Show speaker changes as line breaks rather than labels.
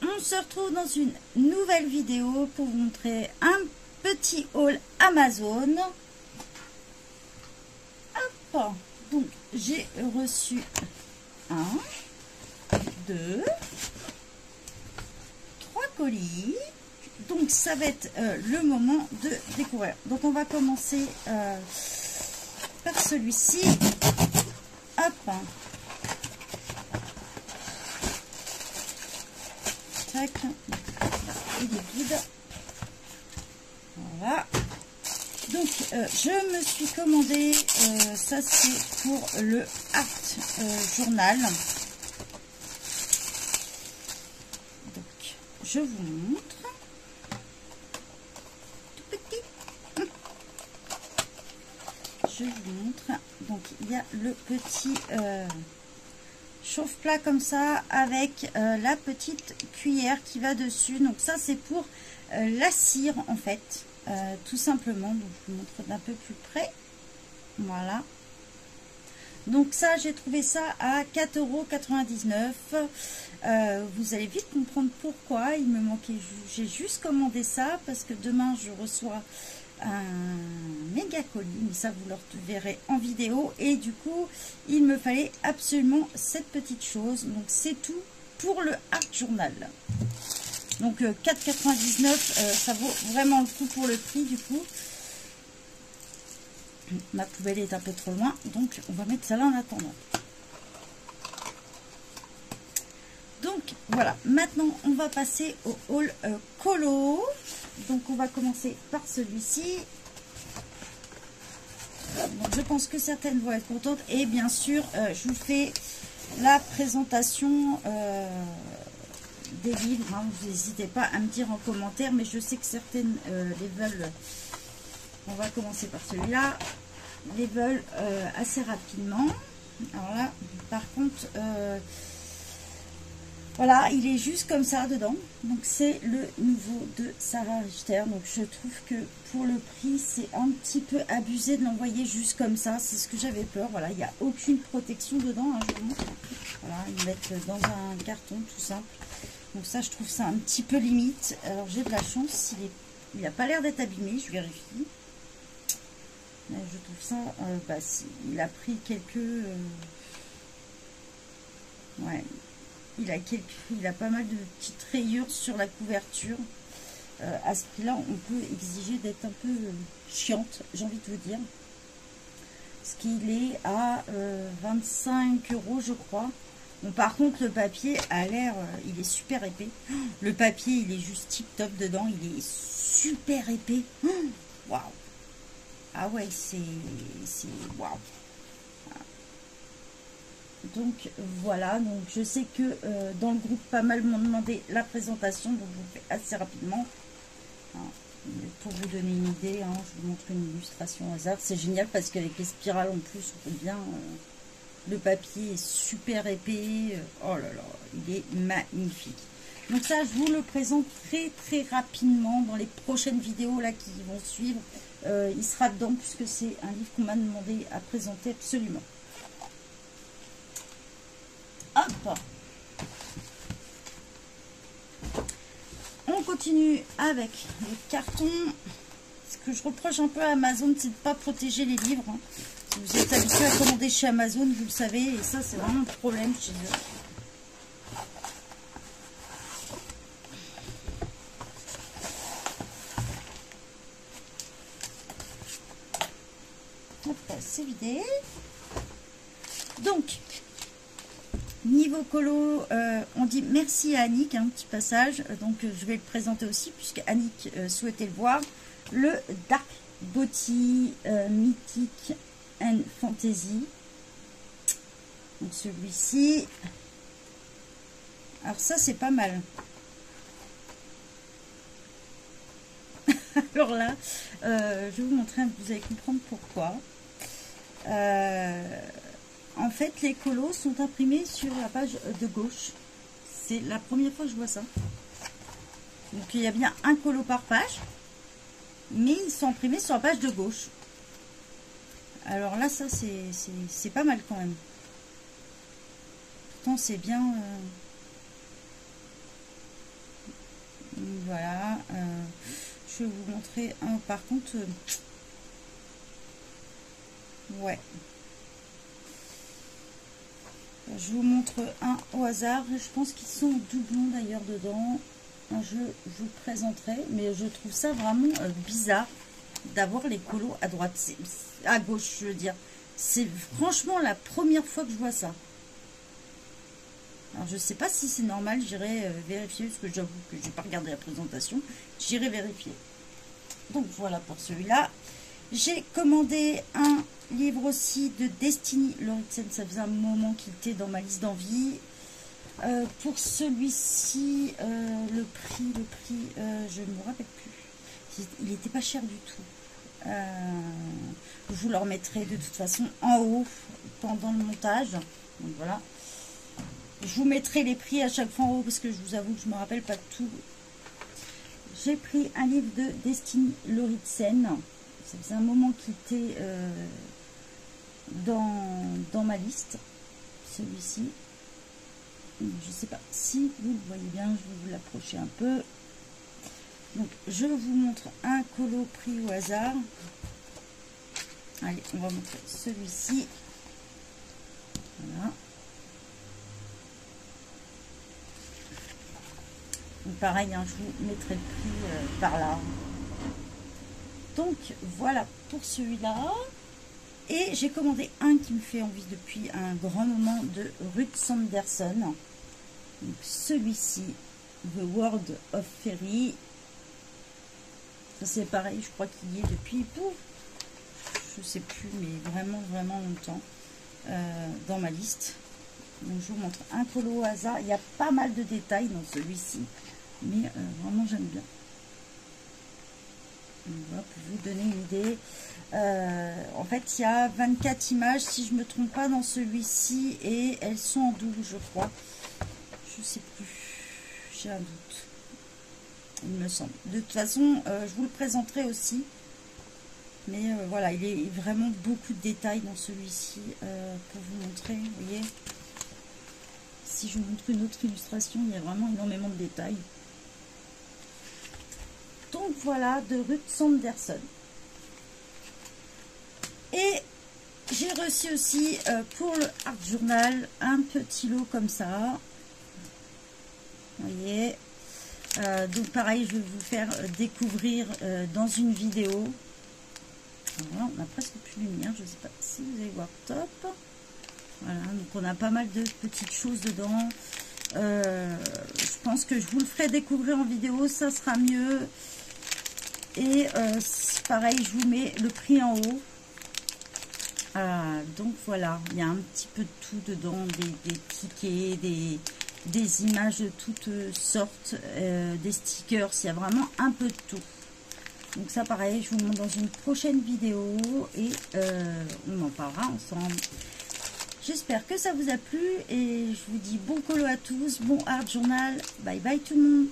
on se retrouve dans une nouvelle vidéo pour vous montrer un petit haul Amazon. Hop, donc j'ai reçu 1, 2, 3 colis. Donc ça va être le moment de découvrir. Donc on va commencer par celui-ci. Hop. Tac. Il est vide. Voilà. Donc je me suis commandé, ça c'est pour le Art Journal. Donc je vous montre. Tout petit. Je vous montre. Donc il y a le petit chauffe-plat comme ça avec la petite cuillère qui va dessus. Donc ça c'est pour la cire en fait, tout simplement. Donc je vous montre d'un peu plus près. Voilà. Donc ça j'ai trouvé ça à 4,99 €. Vous allez vite comprendre pourquoi. Il me manquait, j'ai juste commandé ça parce que demain je reçois un méga colis, mais ça vous le verrez en vidéo. Et du coup il me fallait absolument cette petite chose. Donc c'est tout pour le Art Journal. Donc 4,99 €, ça vaut vraiment le coup pour le prix. Du coup ma poubelle est un peu trop loin, donc on va mettre ça là en attendant. Donc voilà, maintenant on va passer au haul colo. Donc on va commencer par celui-ci. Je pense que certaines vont être contentes. Et bien sûr, je vous fais la présentation des livres. Hein. Vous n'hésitez pas à me dire en commentaire, mais je sais que certaines les veulent. On va commencer par celui-là. Les veulent assez rapidement. Alors là, par contre, voilà, il est juste comme ça dedans. Donc c'est le nouveau de Sarah Richter. Donc je trouve que pour le prix, c'est un petit peu abusé de l'envoyer juste comme ça. C'est ce que j'avais peur. Voilà, il n'y a aucune protection dedans. Hein, je vous montre. Voilà, ils mettent dans un carton tout simple. Donc ça, je trouve ça un petit peu limite. Alors j'ai de la chance, il n'a pas l'air d'être abîmé, je vérifie. Mais je trouve ça, bah, il a pris quelques... ouais. Il a pas mal de petites rayures sur la couverture. À ce prix-là, on peut exiger d'être un peu chiante, j'ai envie de vous dire. Parce qu'il est à 25 €, je crois. Bon, par contre, le papier a l'air, il est super épais. Le papier, il est juste tip top dedans. Il est super épais. Waouh! Ah ouais, c'est waouh! Donc voilà, donc je sais que dans le groupe pas mal m'ont demandé la présentation, donc je vous fais assez rapidement. Hein, pour vous donner une idée, hein, je vous montre une illustration au hasard. C'est génial parce qu'avec les spirales en plus, on peut bien. Le papier est super épais. Oh là là, il est magnifique. Donc ça, je vous le présente très rapidement dans les prochaines vidéos là qui vont suivre. Il sera dedans puisque c'est un livre qu'on m'a demandé à présenter absolument. Hop. On continue avec le carton. Ce que je reproche un peu à Amazon, c'est de ne pas protéger les livres. Hein. Si vous êtes habitué à commander chez Amazon, vous le savez, et ça c'est vraiment un problème chez eux. Hop, c'est vidé. Donc, niveau colo, on dit merci à Annick, un petit passage. Donc, je vais le présenter aussi, puisque Annick souhaitait le voir. Le Dark Body Mythic and Fantasy. Donc, celui-ci. Alors, ça, c'est pas mal. Alors là, je vais vous montrer, vous allez comprendre pourquoi. En fait, les colos sont imprimés sur la page de gauche. C'est la première fois que je vois ça. Donc, il y a bien un colo par page, mais ils sont imprimés sur la page de gauche. Alors là, ça, c'est pas mal quand même. Pourtant, c'est bien... Voilà, je vais vous montrer un par contre. Ouais. Je vous montre un au hasard. Je pense qu'ils sont doublons d'ailleurs dedans. Je vous présenterai, mais je trouve ça vraiment bizarre d'avoir les colos à droite, à gauche, je veux dire. C'est franchement la première fois que je vois ça. Alors je sais pas si c'est normal, j'irai vérifier, parce que j'avoue que je n'ai pas regardé la présentation. J'irai vérifier. Donc voilà pour celui-là. J'ai commandé un livre aussi de Destiny Lauritsen, ça faisait un moment qu'il était dans ma liste d'envie. Pour celui-ci, le prix, je ne me rappelle plus. Il n'était pas cher du tout. Je vous le remettrai de toute façon en haut pendant le montage. Donc voilà. Je vous mettrai les prix à chaque fois en haut parce que je vous avoue que je ne me rappelle pas de tout. J'ai pris un livre de Destiny Lauritsen. Ça faisait un moment qu'il était dans ma liste. Celui-ci. Je ne sais pas si vous le voyez bien. Je vais vous l'approcher un peu. Donc, je vous montre un colo pris au hasard. Allez, on va montrer celui-ci. Voilà. Donc, pareil, hein, je vous mettrai le prix par là. Donc, voilà pour celui-là. Et j'ai commandé un qui me fait envie depuis un grand moment de Ruth Sanderson. Donc, celui-ci, The World of Fairy. Ça, c'est pareil, je crois qu'il y est depuis, je sais plus, mais vraiment, vraiment longtemps dans ma liste. Donc, je vous montre un colo au hasard. Il y a pas mal de détails dans celui-ci, mais vraiment, j'aime bien. Voilà, pour vous donner une idée. En fait, il y a 24 images, si je ne me trompe pas, dans celui-ci, et elles sont en double, je crois. Je ne sais plus, j'ai un doute, il me semble. De toute façon, je vous le présenterai aussi. Mais voilà, il y a vraiment beaucoup de détails dans celui-ci pour vous montrer, vous voyez. Si je vous montre une autre illustration, il y a vraiment énormément de détails. Donc voilà, de Ruth Sanderson. Et j'ai reçu aussi pour le Art Journal un petit lot comme ça. Vous voyez. Donc pareil, je vais vous faire découvrir dans une vidéo. Voilà, on a presque plus de lumière, je ne sais pas si vous allez voir top. Voilà, donc on a pas mal de petites choses dedans. Je pense que je vous le ferai découvrir en vidéo, ça sera mieux. Et pareil, je vous mets le prix en haut. Donc voilà, il y a un petit peu de tout dedans, des tickets, des images de toutes sortes, des stickers, il y a vraiment un peu de tout. Donc ça pareil, je vous montre dans une prochaine vidéo et on en parlera ensemble. J'espère que ça vous a plu et je vous dis bon colo à tous, bon Art Journal, bye bye tout le monde.